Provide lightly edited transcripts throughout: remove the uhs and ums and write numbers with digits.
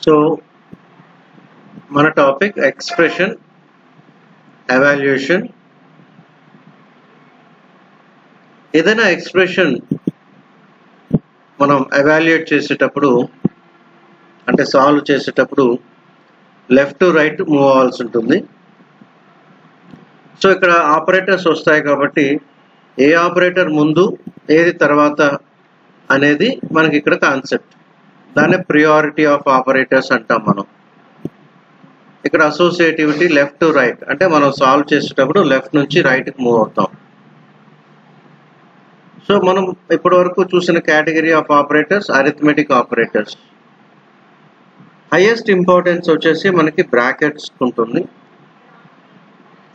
So మన topic expression evaluation. ఏదైనా expression మనం ఎవాల్యుయేట్ చేసేటప్పుడు అంటే సాల్వ్ చేసేటప్పుడు లెఫ్ట్ టు రైట్ మూవ్ అవ్వాల్సి ఉంటుంది. సో ఇక్కడ ఆపరేటర్స్ వస్తాయి కాబట్టి ఏ ఆపరేటర్ ముందు ఏది తర్వాత అనేది మనకి ఇక్కడ కాన్సెప్ట్. దాన్ని ప్రియారిటీ ఆఫ్ ఆపరేటర్స్ అంటాం మనం. ఇక్కడ అసోసియేటివిటీ లెఫ్ట్ టు రైట్ అంటే మనం సాల్వ్ చేసేటప్పుడు లెఫ్ట్ నుంచి రైట్కి మూవ్ అవుతాం. సో మనం ఇప్పటి వరకు చూసిన category of operators arithmetic operators. Highest importance వచ్చేసి మనకి బ్రాకెట్స్ ఉంటుంది.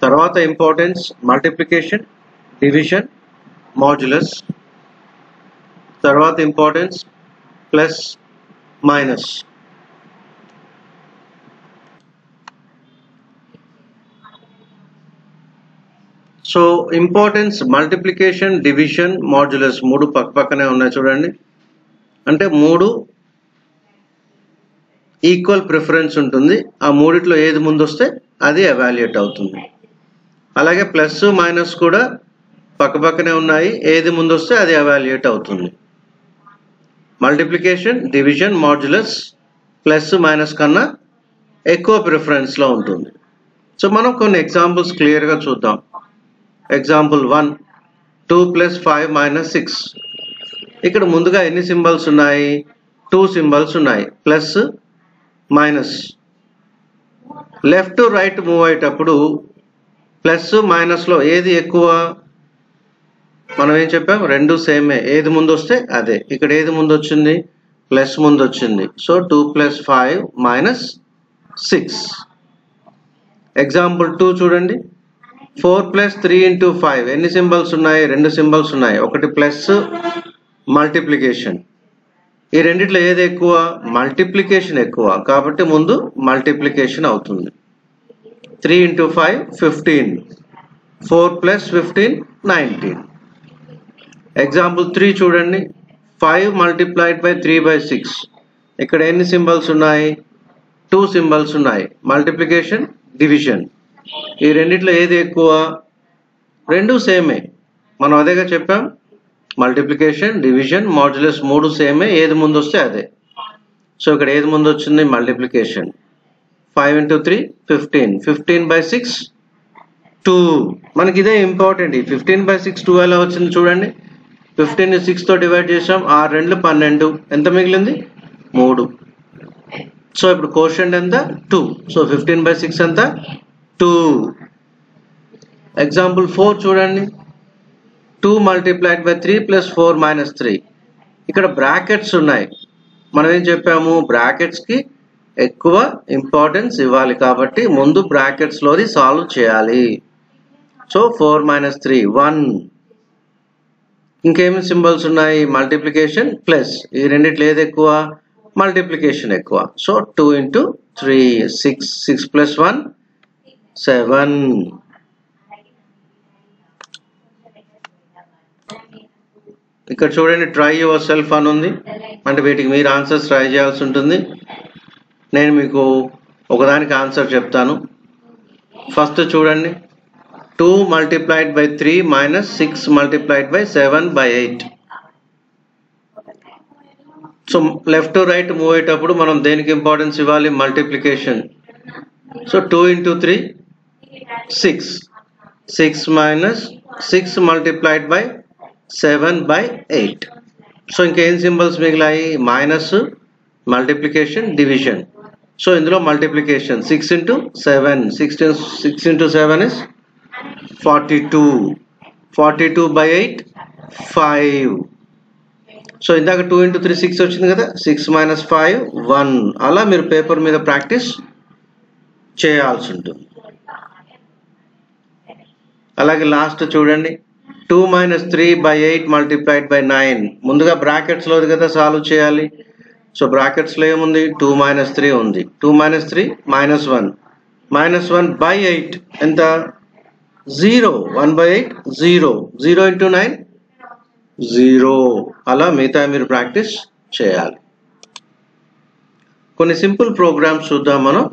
తర్వాత ఇంపార్టెన్స్ మల్టిప్లికేషన్, డివిజన్, మాడ్యులస్. తర్వాత importance plus, minus. So importance multiplication, division, modulus మూడు పక్కనే ఉన్నాయి చూడండి. అంటే మూడు ఈక్వల్ ప్రిఫరెన్స్ ఉంటుంది. ఆ మూడిట్లో ఏది ముందు వస్తే అది ఎవాల్యుయేట్ అవుతుంది. అలాగే ప్లస్ మైనస్ కూడా పక్కనే ఉన్నాయి. ఏది ముందు వస్తే అది ఎవాల్యుయేట్ అవుతుంది. Multiplication, division, modulus plus minus కన్నా ఎక్కువ ప్రిఫరెన్స్లో ఉంటుంది. సో మనం కొన్ని ఎగ్జాంపుల్స్ క్లియర్గా చూద్దాం. ఎగ్జాంపుల్ 1, 2 + 5 - 6. ఇక్కడ ముందుగా ఎన్ని సింబల్స్ ఉన్నాయి? 2 సింబల్స్ ఉన్నాయి, plus minus. Left to right move అయ్యేటప్పుడు ప్లస్ మైనస్లో ఏది ఎక్కువ? మనం ఏం చెప్పాం? రెండు సేమే. ఏది ముందు వస్తే అదే. ఇక్కడ ఏది ముందు వచ్చింది? ప్లస్ ముందు వచ్చింది. సో 2 + 5 - 6. ఎగ్జాంపుల్ 2 చూడండి. 4 + 3 × 5. ఎన్ని సింబల్స్ ఉన్నాయి? రెండు సింబల్స్ ఉన్నాయి. ఒకటి ప్లస్, మల్టిప్లికేషన్. ఈ రెండిట్లో ఏది ఎక్కువ? మల్టిప్లికేషన్ ఎక్కువ. కాబట్టి ముందు మల్టిప్లికేషన్ అవుతుంది. 3 × 5 15. 4 + 15 19. ఎగ్జాంపుల్ 3 చూడండి. 5 × 3/6. ఇక్కడ ఎన్ని సింబల్స్ ఉన్నాయి? 2 సింబల్స్ ఉన్నాయి. Multiplication, division. ఈ రెండిట్లో ఏది ఎక్కువ? రెండు సేమే. మనం అదేగా చెప్పాం. మల్టిప్లికేషన్, డివిజన్, మాడ్యులస్ మూడు సేమే. ఏది ముందు వస్తే అదే. సో ఇక్కడ ఏది ముందు వచ్చింది? మల్టిప్లికేషన్. 5 × 3 15. 15/6 2. మనకి ఇదే ఇంపార్టెంట్. 15/6 2 ఎలా వచ్చింది చూడండి. 15ని 6తో డివైడ్ చేసాం. 6 × 2 = 12. ఎంత మిగిలింది? 3. సో ఇప్పుడు కోషంట్ ఎంత? 2. సో 15/6 ఎంత? 2. ఎగ్జాంపుల్ 4 చూడండి. 2 × 3 + 4 - 3. ఇక్కడ బ్రాకెట్స్ ఉన్నాయి. మనం ఏం చెప్పాము? బ్రాకెట్స్కి ఎక్కువ ఇంపార్టెన్స్ ఇవ్వాలి కాబట్టి ముందు బ్రాకెట్స్లోది సాల్వ్ చేయాలి. సో 4 - 3 1. ఇంకేమి సింబల్స్ ఉన్నాయి? Multiplication, plus. ఈ రెండిట్లో ఏది ఎక్కువ? మల్టిప్లికేషన్ ఎక్కువ. సో 2 × 3 6. 6 + 1 7. ఇక్కడ చూడండి, ట్రై యువర్ సెల్ఫ్ అని ఉంది. అంటే వీటికి మీరు ఆన్సర్స్ ట్రై చేయాల్సి ఉంటుంది. నేను మీకు ఒకదానికి ఆన్సర్ చెప్తాను. ఫస్ట్ చూడండి. 2 × 3 - 6 × 7/8. So left to right move అయ్యేటప్పుడు మనం దేనికి ఇంపార్టెన్స్ ఇవ్వాలి? మల్టిప్లికేషన్. సో 2 × 3 6. 6 - 6 × 7/8. సో ఇంకేం సింబల్స్ మిగిలాయి? Minus, multiplication, division. సో ఇందులో మల్టిప్లికేషన్ 6 × 7. 6 × 7 is 42. 42/8 5. సో ఇందాక 2 × 3 6 వచ్చింది కదా. 6 - 5 1. అలా మీరు పేపర్ మీద ప్రాక్టీస్ చేయాల్సి ఉంటుంది. అలాగే లాస్ట్ చూడండి. 2 - 3/8 × 9. ముందుగా బ్రాకెట్స్లోది కదా సాల్వ్ చేయాలి. సో బ్రాకెట్స్లో ఏముంది? 2 - 3 ఉంది. 2 - 3 -1. -1/8 ఎంత? 0. 1/8 0. 0 × 9 0. అలా మిగతా మీరు ప్రాక్టీస్ చేయాలి. కొన్ని సింపుల్ ప్రోగ్రామ్స్ చూద్దాం మనం.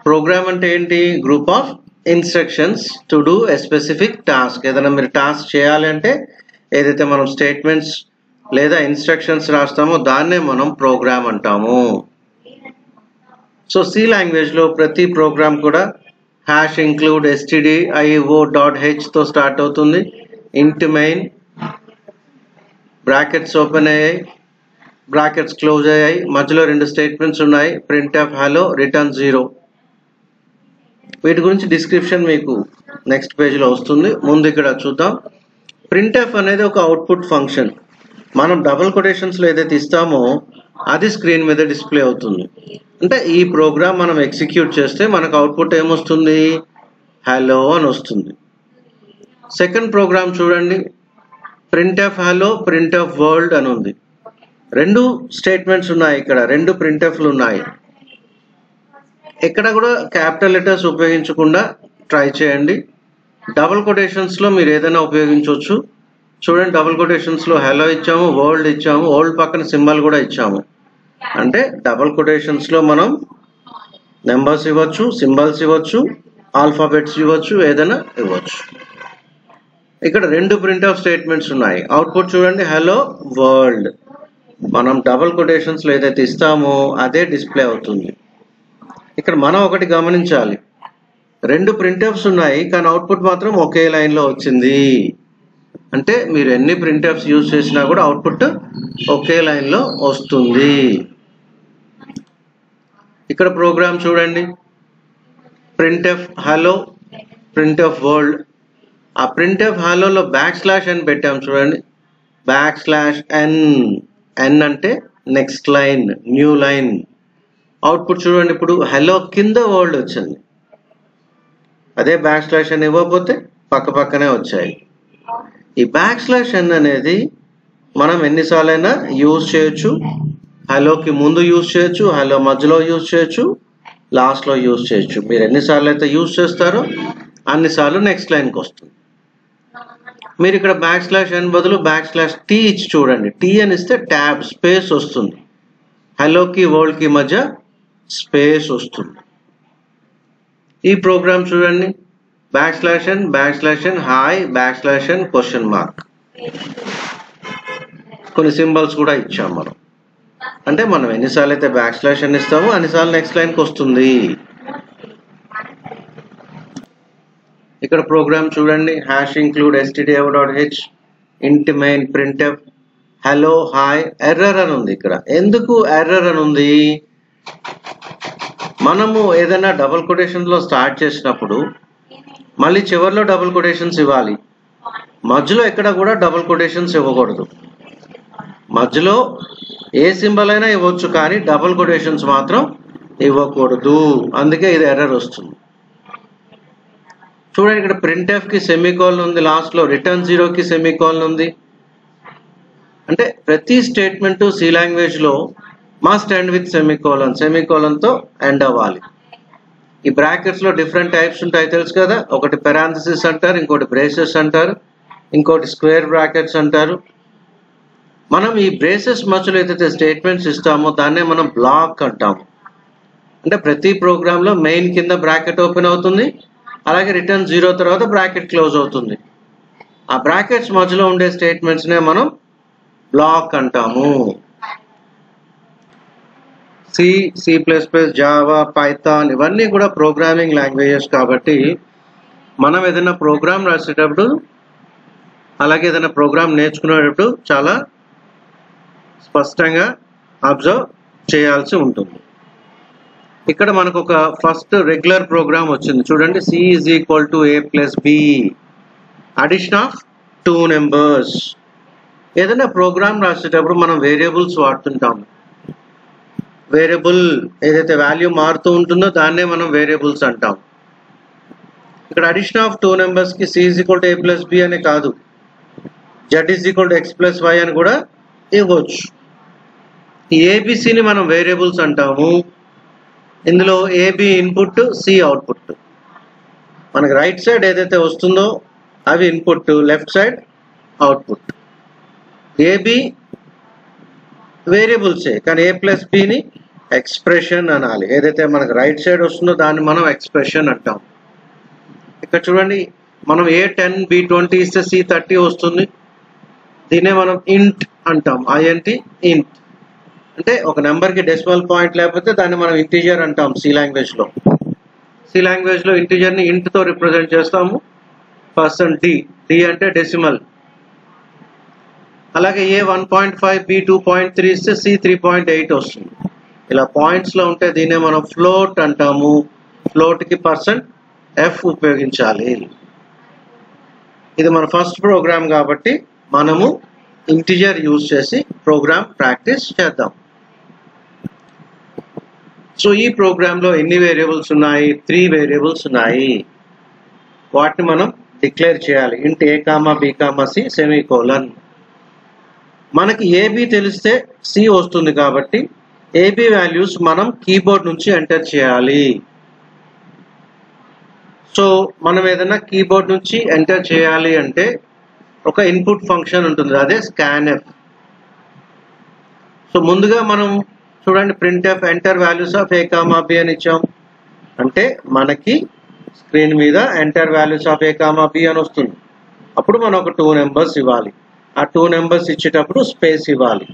ప్రోగ్రామ్ అంటే ఏంటి? Group of instructions to do a specific task. ఏదైనా మీరు టాస్క్ చేయాలి అంటే ఏదైతే మనం స్టేట్మెంట్స్ లేదా ఇన్స్ట్రక్షన్స్ రాస్తామో దాన్నే మనం ప్రోగ్రామ్ అంటాము. సో సి లాంగ్వేజ్లో ప్రతి ప్రోగ్రామ్ కూడా #include stdio.h తో స్టార్ట్ అవుతుంది. ఇంట్ మెయిన్ బ్రాకెట్స్ ఓపెన్ అయ్యాయి, బ్రాకెట్స్ క్లోజ్ అయ్యాయి, మధ్యలో 2 స్టేట్మెంట్స్ ఉన్నాయి, printf hello, రిటర్న్ 0. వీటి గురించి డిస్క్రిప్షన్ మీకు నెక్స్ట్ పేజ్లో వస్తుంది. ముందు ఇక్కడ చూద్దాం. printf అనేది ఒక అవుట్పుట్ ఫంక్షన్. మనం డబుల్ కొటేషన్స్లో ఏదైతే ఇస్తామో అది స్క్రీన్ మీద డిస్ప్లే అవుతుంది. అంటే ఈ ప్రోగ్రామ్ మనం ఎగ్జిక్యూట్ చేస్తే మనకు అవుట్పుట్ ఏమొస్తుంది? హలో అని వస్తుంది. సెకండ్ ప్రోగ్రామ్ చూడండి, printf hello, printf world అని ఉంది. 2 స్టేట్మెంట్స్ ఉన్నాయి, ఇక్కడ 2 printfలు ఉన్నాయి. ఎక్కడ కూడా క్యాపిటల్ లెటర్స్ ఉపయోగించకుండా ట్రై చేయండి. డబుల్ కొటేషన్స్లో మీరు ఏదైనా ఉపయోగించవచ్చు. చూడండి, డబుల్ కొటేషన్స్లో హలో ఇచ్చాము, వరల్డ్ ఇచ్చాము, వరల్డ్ పక్కన సింబల్ కూడా ఇచ్చాము. అంటే డబుల్ కొటేషన్స్లో మనం నెంబర్స్ ఇవ్వచ్చు, సింబల్స్ ఇవ్వచ్చు, ఆల్ఫాబెట్స్ ఇవ్వచ్చు, ఏదైనా ఇవ్వచ్చు. ఇక్కడ 2 printf స్టేట్మెంట్స్ ఉన్నాయి. అవుట్పుట్ చూడండి, హలో వరల్డ్. మనం డబుల్ కొటేషన్స్లో ఏదైతే ఇస్తామో అదే డిస్ప్లే అవుతుంది. ఇక్కడ మనం ఒకటి గమనించాలి, 2 printfs ఉన్నాయి కానీ అవుట్పుట్ మాత్రం ఒకే లైన్లో వచ్చింది. అంటే మీరు ఎన్ని printfs యూజ్ చేసినా కూడా అవుట్పుట్ ఒకే లైన్లో వస్తుంది. ఇక్కడ ప్రోగ్రామ్ చూడండి, printf hello, printf world. ఆ printf helloలో \n పెట్టాం చూడండి, \n. n అంటే next line, new line. Output చూడండి, ఇప్పుడు హలో కింద వరల్డ్ వచ్చింది. అదే \n ఇవ్వకపోతే పక్కనే వచ్చాయి. ఈ \n అనేది మనం ఎన్నిసార్లైనా యూజ్ చేయొచ్చు. హలోకి ముందు యూజ్ చేయొచ్చు, హలో మధ్యలో యూజ్ చేయొచ్చు, లాస్ట్లో యూజ్ చేయొచ్చు. మీరు ఎన్నిసార్లు అయితే యూజ్ చేస్తారో అన్నిసార్లు నెక్స్ట్ లైన్కి వస్తుంది. మీరు ఇక్కడ \n బదులు \t ఇచ్చి చూడండి. టీ అని ఇస్తే ట్యాబ్ స్పేస్ వస్తుంది, హలోకి వరల్డ్కి మధ్య స్పేస్ వస్తుంది. ఈ ప్రోగ్రామ్ చూడండి, \n హాయ్ \n ? కొన్ని సింబల్స్ కూడా ఇచ్చాం మనం. అంటే మనం ఎన్నిసార్లు అయితే \n ఇస్తామో అన్నిసార్లు నెక్స్ట్ లైన్కి వస్తుంది. ఇక్కడ ప్రోగ్రామ్ చూడండి, #include stdio.h, ఇంట్ main printf hello hi error అని ఉంది. ఇక్కడ ఎందుకు ఎర్రర్ అని ఉంది? మనము ఏదైనా డబుల్ కొటేషన్లో స్టార్ట్ చేసినప్పుడు మళ్ళీ చివరిలో డబుల్ కొటేషన్స్ ఇవ్వాలి. మధ్యలో ఎక్కడ కూడా డబుల్ కొటేషన్స్ ఇవ్వకూడదు. మధ్యలో ఏ సింబల్ అయినా ఇవ్వచ్చు కానీ డబుల్ కొటేషన్స్ మాత్రం ఇవ్వకూడదు. అందుకే ఇది ఎర్రర్ వస్తుంది. చూడండి, ఇక్కడ printf కి సెమీకోలన్ ఉంది, లాస్ట్లో రిటర్న్ 0కి సెమీకోలన్ ఉంది. అంటే ప్రతి స్టేట్మెంట్ సి లాంగ్వేజ్లో మస్ట్ ఎండ్ విత్ సెమీకోలన్తో ఎండ్ అవ్వాలి. ఈ బ్రాకెట్స్లో డిఫరెంట్ టైప్స్ ఉంటాయి తెలుసు కదా. ఒకటి పెరాంథసిస్ అంటారు, ఇంకోటి బ్రేసెస్ అంటారు, ఇంకోటి స్క్వేర్ బ్రాకెట్స్ అంటారు. మనం ఈ బ్రేసెస్ మధ్యలో ఏదైతే స్టేట్మెంట్స్ ఇస్తామో దాన్నే మనం బ్లాక్ అంటాము. అంటే ప్రతి ప్రోగ్రాంలో మెయిన్ కింద బ్రాకెట్ ఓపెన్ అవుతుంది, అలాగే రిటర్న్ 0 తర్వాత బ్రాకెట్ క్లోజ్ అవుతుంది. ఆ బ్రాకెట్స్ మధ్యలో ఉండే స్టేట్మెంట్స్నే మనం బ్లాక్ అంటాము. C plus plus, Java, Python ఇవన్నీ కూడా ప్రోగ్రామింగ్ లాంగ్వేజెస్ కాబట్టి మనం ఏదైనా ప్రోగ్రామ్ రాసేటప్పుడు అలాగే ఏదైనా ప్రోగ్రామ్ నేర్చుకునేటప్పుడు చాలా స్పష్టంగా అబ్జర్వ్ చేయాల్సి ఉంటుంది. ఇక్కడ మనకు ఒక ఫస్ట్ రెగ్యులర్ ప్రోగ్రామ్ వచ్చింది చూడండి, C = a + b, addition of 2 numbers. ఏదైనా ప్రోగ్రామ్ రాసేటప్పుడు మనం వేరియబుల్స్ వాడుతుంటాము. వేరియబుల్ ఏదైతే వాల్యూ మారుతూ ఉంటుందో దాన్నే మనం వేరియబుల్స్ అంటాం. ఇక్కడ అడిషన్ ఆఫ్ 2 నెంబర్స్కి C = a + b అనే కాదు, Z = x + y అని కూడా ఇవ్వచ్చు. ఈ ఏబిసిని మనం వేరియబుల్స్ అంటాము. ఇందులో ఏబి ఇన్పుట్, సి అవుట్పుట్. మనకి రైట్ సైడ్ ఏదైతే వస్తుందో అవి input, left side output. A B వేరియబుల్సే కానీ a + bని ఎక్స్ప్రెషన్ అనాలి. ఏదైతే మనకు రైట్ సైడ్ వస్తుందో దాన్ని మనం ఎక్స్ప్రెషన్ అంటాం. ఇక్కడ చూడండి, మనం A10 B20 ఇస్తే C30 వస్తుంది. దీన్నే మనం ఇంట్ అంటాం. ఇంట్ అంటే ఒక నెంబర్కి డెసిమల్ పాయింట్ లేకపోతే దాన్ని మనం ఇంటీజర్ అంటాం. సి లాంగ్వేజ్లో ఇంటీజర్ని ఇంట్తో రిప్రజెంట్ చేస్తాము. %d అంటే డెసిమల్. అలాగే A 1.5 B 2.3 ఇస్తే C 3.8 వస్తుంది. ఇలా పాయింట్స్లో ఉంటే దీన్నే మనం ఫ్లోట్ అంటాము. ఫ్లోట్కి %f ఉపయోగించాలి. ఇది మన ఫస్ట్ ప్రోగ్రామ్ కాబట్టి మనము ఇంటిజర్ యూజ్ చేసి ప్రోగ్రామ్ ప్రాక్టీస్ చేద్దాం. సో ఈ ప్రోగ్రాంలో ఎన్ని వేరియబుల్స్ ఉన్నాయి? 3 వేరియబుల్స్ ఉన్నాయి. వాటిని మనం డిక్లేర్ చేయాలి. ఇంట్ A, B, C సెమీకోలన్. మనకి AB తెలిస్తే C వస్తుంది కాబట్టి AB వాల్యూస్ మనం కీబోర్డ్ నుంచి ఎంటర్ చేయాలి. సో మనం ఏదైనా కీబోర్డ్ నుంచి ఎంటర్ చేయాలి అంటే ఒక ఇన్పుట్ ఫంక్షన్ ఉంటుంది, అదే scanf. సో ముందుగా మనం చూడండి, printf enter values of A, B అని ఇచ్చాం. అంటే మనకి స్క్రీన్ మీద enter values of A, B అని వస్తుంది. అప్పుడు మనం ఒక 2 నెంబర్స్ ఇవ్వాలి. ఆ 2 నెంబర్స్ ఇచ్చేటప్పుడు స్పేస్ ఇవ్వాలి.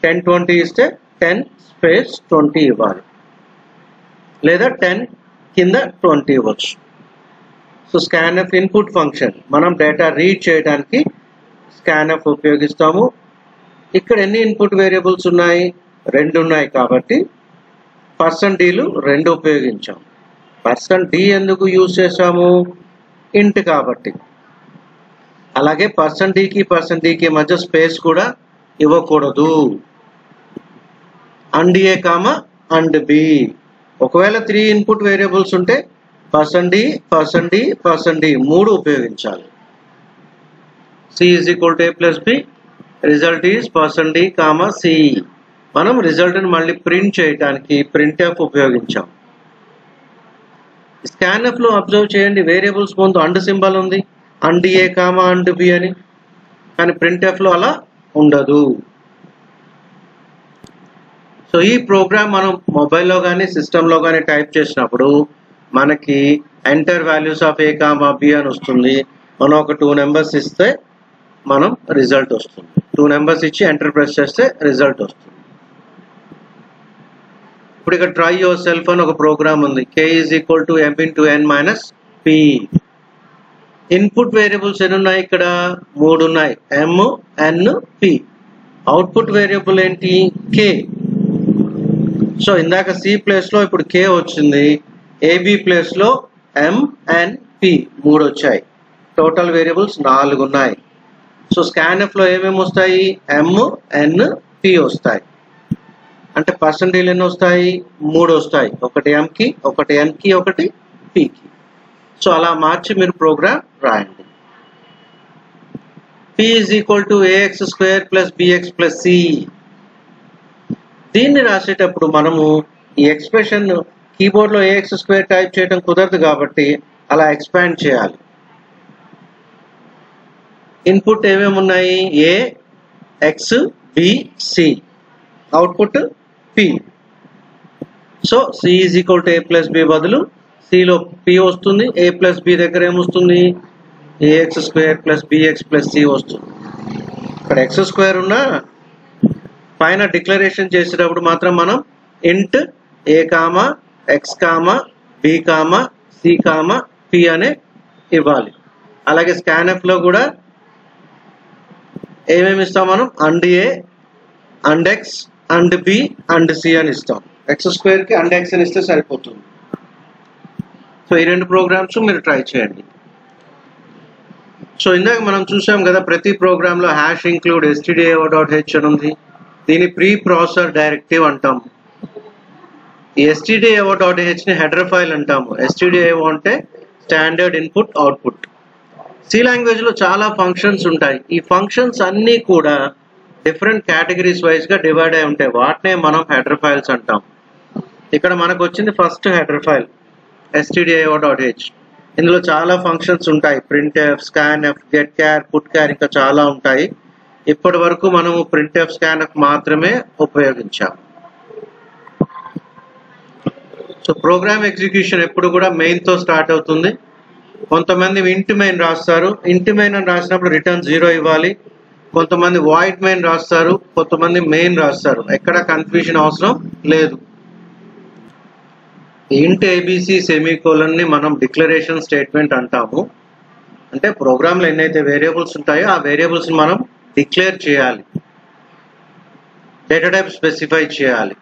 10 20 ఇస్తే 10 స్పేస్ 20 ఇవ్వాలి, లేదా 10 కింద 20 ఇవ్వచ్చు. సో scanf ఇన్పుట్ ఫంక్షన్, మనం డేటా రీడ్ చేయడానికి scanf ఉపయోగిస్తాము. ఇక్కడ ఎన్ని ఇన్పుట్ వేరియబుల్స్ ఉన్నాయి? 2 ఉన్నాయి కాబట్టి %d 2 ఉపయోగించాం. %d ఎందుకు యూజ్ చేసాము? ఇంట్ కాబట్టి. అలాగే %d కి మధ్య స్పేస్ కూడా ఇవ్వకూడదు. and B. ఒకవేళ 3 ఇన్పుట్ వేరియబుల్స్ ఉంటే %d 3 ఉపయోగించాలి. C = A + B. Result is %d, C. మనం రిజల్ట్ని మళ్ళీ ప్రింట్ చేయడానికి printf ఉపయోగించాం. scanfలో అబ్జర్వ్ చేయండి, వేరియబుల్స్ ముందు అండ్ సింబల్ ఉంది, and A, and B అని. కానీ printfలో అలా ఉండదు. సో ఈ ప్రోగ్రామ్ మనం మొబైల్లో కానీ సిస్టంలో కానీ టైప్ చేసినప్పుడు మనకి enter values of A, B అని వస్తుంది. మనం ఒక 2 నెంబర్స్ ఇస్తే మనం రిజల్ట్ వస్తుంది. 2 నెంబర్స్ ఇచ్చి ఎంటర్ ప్రెస్ చేస్తే రిజల్ట్ వస్తుంది. ఇప్పుడు ఇక్కడ ట్రై యువర్ సెల్ఫ్ అని ఒక ప్రోగ్రామ్ ఉంది. K = M × N - P. Input variables ఎన్ని ఉన్నాయి? ఇక్కడ 3 ఉన్నాయి, M, N, P. Output variable ఏంటి? K. సో ఇందాక C ప్లేస్లో ఇప్పుడు K వచ్చింది. AB ప్లేస్లో M, N, P 3 వచ్చాయి. టోటల్ వేరియబుల్స్ 4 ఉన్నాయి. సో scanfలో ఏమేమి వస్తాయి? M, N, P వస్తాయి. అంటే % ఎన్ని వస్తాయి? 3 వస్తాయి. ఒకటి M కి, ఒకటి N కి, ఒకటి P కి. సో అలా మార్చి మీరు ప్రోగ్రామ్ రాయండి. P = AX² + BX + C. దీన్ని రాసేటప్పుడు మనము ఈ ఎక్స్ప్రెషన్ కీబోర్డ్లో AX² టైప్ చేయడం కుదరదు కాబట్టి అలా ఎక్స్పాండ్ చేయాలి. ఇన్పుట్ ఏమేమి ఉన్నాయి? A, X, B, C. Output P. So C = A + B బదులు Cలో P వస్తుంది. A + B దగ్గర ఏమొస్తుంది? AX² + BX + C వస్తుంది. ఇక్కడ X² ఉన్నా పైన డిక్లరేషన్ చేసేటప్పుడు మాత్రం మనం ఇంట్ A, X, B, C, P అనే ఇవ్వాలి. అలాగే scanfలో కూడా ఏమేమి ఇస్తాం మనం? and A, and X, and B, and C అని ఇస్తాం. X² and X అని ఇస్తే సరిపోతుంది. సో ఈ 2 ప్రోగ్రామ్స్ మీరు ట్రై చేయండి. సో ఇందాక మనం చూసాం కదా, ప్రతి ప్రోగ్రాంలో #include stdio.h అని ఉంది. దీని ప్రీ ప్రాసెసర్ డైరెక్టివ్ అంటాం. ఈ stdio.h ని హెడర్ ఫైల్ అంటాము. stdio అంటే స్టాండర్డ్ ఇన్పుట్ అవుట్పుట్. సి లాంగ్వేజ్లో చాలా ఫంక్షన్స్ ఉంటాయి. ఈ ఫంక్షన్స్ అన్నీ కూడా డిఫరెంట్ కేటగిరీస్ వైజ్గా డివైడ్ అయి ఉంటాయి. వాటినే మనం హెడర్ ఫైల్స్ అంటాం. ఇక్కడ మనకు వచ్చింది ఫస్ట్ హెడర్ ఫైల్ stdio.h. ఇందులో చాలా ఫంక్షన్స్ ఉంటాయి. printf, scanf, getchar, putchar, ఇంకా చాలా ఉంటాయి. ఇప్పటి వరకు మనము printf, scanf మాత్రమే ఉపయోగించాం. సో ప్రోగ్రామ్ ఎగ్జిక్యూషన్ ఎప్పుడు కూడా మెయిన్ తో స్టార్ట్ అవుతుంది. కొంతమంది ఇంట్ మెయిన్ రాస్తారు, ఇంట్ మెయిన్ అని రాసినప్పుడు రిటర్న్ 0 ఇవ్వాలి. కొంతమంది వాయిడ్ మెయిన్ రాస్తారు, కొంతమంది మెయిన్ రాస్తారు. ఎక్కడ కన్ఫ్యూజన్ అవసరం లేదు. ఇంట్ ఏబిసి సెమీకోలన్ ని మనం డిక్లరేషన్ స్టేట్మెంట్ అంటాము. అంటే ప్రోగ్రామ్ లో ఎన్నైతే వేరియబుల్స్ ఉంటాయో ఆ వేరియబుల్స్ ని మనం డిక్లేర్ చేయాలి, డేటా టైప్ స్పెసిఫై చేయాలి.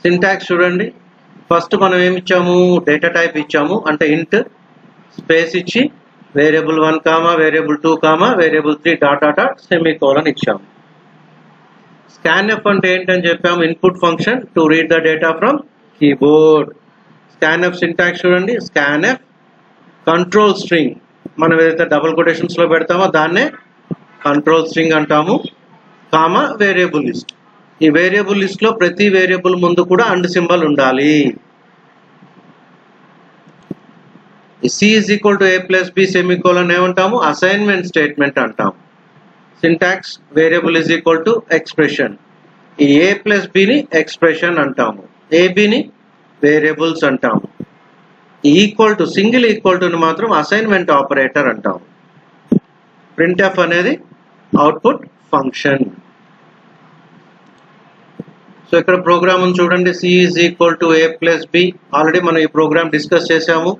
సింటాక్స్ చూడండి, ఫస్ట్ మనం ఏమి ఇచ్చాము, డేటా టైప్ ఇచ్చాము. అంటే ఇంట్ స్పేస్ ఇచ్చి variable 1 variable 2 variable 3 dot dot dot semicolon ఇచ్చాము. స్కాన్ఎఫ్ అంటే ఏంటని చెప్పాము, input function to read the data from keyboard. Scanf syntax చూడండి, స్కాన్ఎఫ్ కంట్రోల్ స్ట్రింగ్, మనం ఏదైతే డబుల్ కొటేషన్స్ లో పెడతామో దాన్నే కంట్రోల్ స్ట్రింగ్ అంటాము. కామా వేరియబుల్ లిస్ట్, ఈ వేరియబుల్ లిస్ట్ లో ప్రతి వేరియబుల్ ముందు కూడా అండ్ సింబల్ ఉండాలి. C is equal to A plus B semicolon ఏమంటాము, అసైన్మెంట్ స్టేట్మెంట్ అంటాము. Syntax variable is equal to expression, ఈ ఏ ప్లస్ బిని ఎక్స్ప్రెషన్ అంటాము, ఏబిని వేరియబుల్స్ అంటాము. Equal to single equal to మాత్రం అసైన్మెంట్ ఆపరేటర్ అంటాము. ప్రింట్ఎఫ్ అనేది అవుట్పుట్ ఫంక్షన్. సో ఇక్కడ ప్రోగ్రామ్ చూడండి, C is equal to A plus B. Already మనం ఈ ప్రోగ్రామ్ డిస్కస్ చేసాము.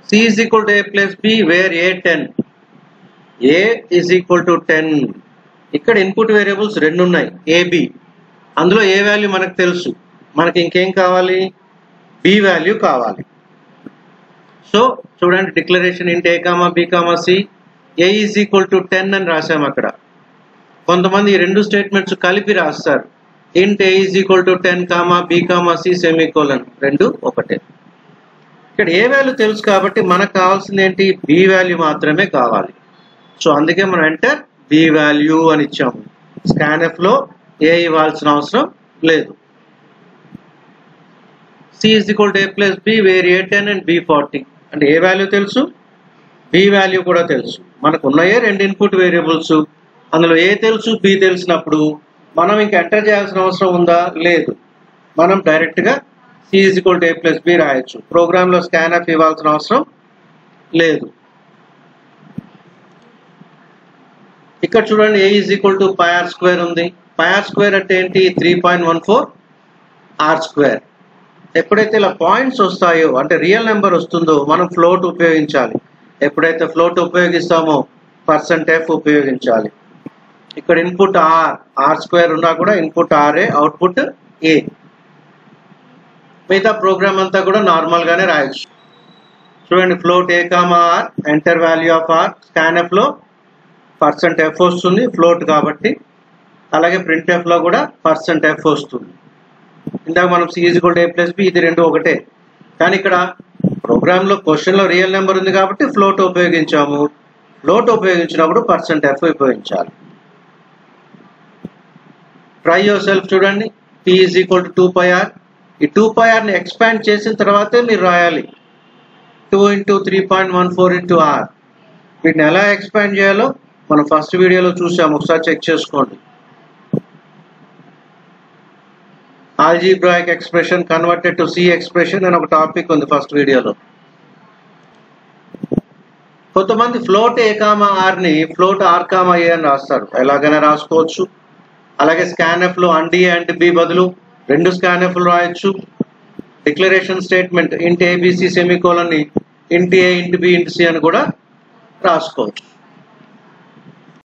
C is equal to A plus B where A 10, A is equal to 10. ఇక్కడ input variables రెండు ఉన్నాయి, ఏబి. అందులో ఏ వాల్యూ మనకు తెలుసు, మనకి ఇంకేం కావాలి, బి వాల్యూ కావాలి. సో చూడండి, declaration int A comma B comma C, A is equal to 10 అని రాసాము. అక్కడ కొంతమంది ఈ రెండు స్టేట్మెంట్స్ కలిపి రాస్తారు, int A is equal to 10 comma B comma C semicolon, రెండు ఒకటే. ఇక్కడ ఏ వాల్యూ తెలుసు కాబట్టి మనకు కావాల్సింది ఏంటి, బి వాల్యూ మాత్రమే కావాలి. సో అందుకే మనం ఎంటర్ బి వాల్యూ అని ఇచ్చాము. స్కాన్ఎఫ్ లో ఏ ఇవ్వాల్సిన అవసరం లేదు. C is equal to A plus B where A 10 and B 40. అంటే ఏ వాల్యూ తెలుసు, బి వాల్యూ కూడా తెలుసు. మనకు ఉన్నాయే రెండు ఇన్పుట్ వేరియబుల్స్, అందులో ఏ తెలుసు బి తెలిసినప్పుడు మనం ఇంకా ఎంటర్ చేయాల్సిన అవసరం ఉందా, లేదు. మనం డైరెక్ట్ గా C is equal to A plus B రాయొచ్చు. ప్రోగ్రామ్ లో స్కాన్ఎఫ్ ఇవ్వాల్సిన అవసరం లేదు. ఇక్కడ చూడండి, A is equal to pi R square ఉంది. పై ఆర్ స్క్వేర్ అంటే ఏంటి, 3.14 ఆర్ స్క్వేర్. ఎప్పుడైతే ఇలా పాయింట్స్ వస్తాయో అంటే రియల్ నెంబర్ వస్తుందో మనం ఫ్లోట్ ఉపయోగించాలి. ఎప్పుడైతే ఫ్లోట్ ఉపయోగిస్తామో %f ఉపయోగించాలి. ఇక్కడ ఇన్పుట్ ఆర్ స్క్వేర్ ఉన్నా కూడా ఇన్పుట్ ఆర్ఏ, అవుట్పుట్ ఏ. మిగతా ప్రోగ్రామ్ అంతా కూడా నార్మల్ గానే రాయొచ్చు. చూడండి, float A comma R, enter value of R. Scanf లో %f వస్తుంది ఫ్లోట్ కాబట్టి, అలాగే ప్రింట్ఎఫ్ లో కూడా %f వస్తుంది. ఇందాక మనం C is equal to A plus B, ఇది రెండు ఒకటే. కానీ ఇక్కడ ప్రోగ్రామ్ లో క్వశ్చన్ లో రియల్ నెంబర్ ఉంది కాబట్టి ఫ్లోట్ ఉపయోగించాము. ఫ్లోట్ ఉపయోగించినప్పుడు %f ఉపయోగించాలి. Try your self. చూడండి, p is equal to 2πr. ఈ 2πr ని ఎక్స్పాండ్ చేసిన తర్వాతే మీరు రాయాలి. 2 × 3.14 × r. వీటిని ఎలా ఎక్స్పాండ్ చేయాలో మనం ఫస్ట్ వీడియోలో చూసాము, ఒకసారి చెక్ చేసుకోండి. Algebraic expression converted to C expression అని ఒక టాపిక్ ఉంది ఫస్ట్ వీడియోలో. కొంతమంది ఫ్లోట్ ఏ కామా ఆర్ ని ఫ్లోట్ ఆర్ కామా ఏ అని రాస్తారు, ఎలాగైనా రాసుకోవచ్చు. అలాగే స్కాన్ఎఫ్ లో అండ్ ఏ అండ్ బి బదులు రెండు స్కాన్ఎఫ్ రాయొచ్చు. డిక్లరేషన్ స్టేట్మెంట్ ఇంట్ ఏబిసి సెమీకోలన్ ని ఇంట్ ఏ ఇంట్ బి ఇంట్ సి అని కూడా రాసుకోవచ్చు.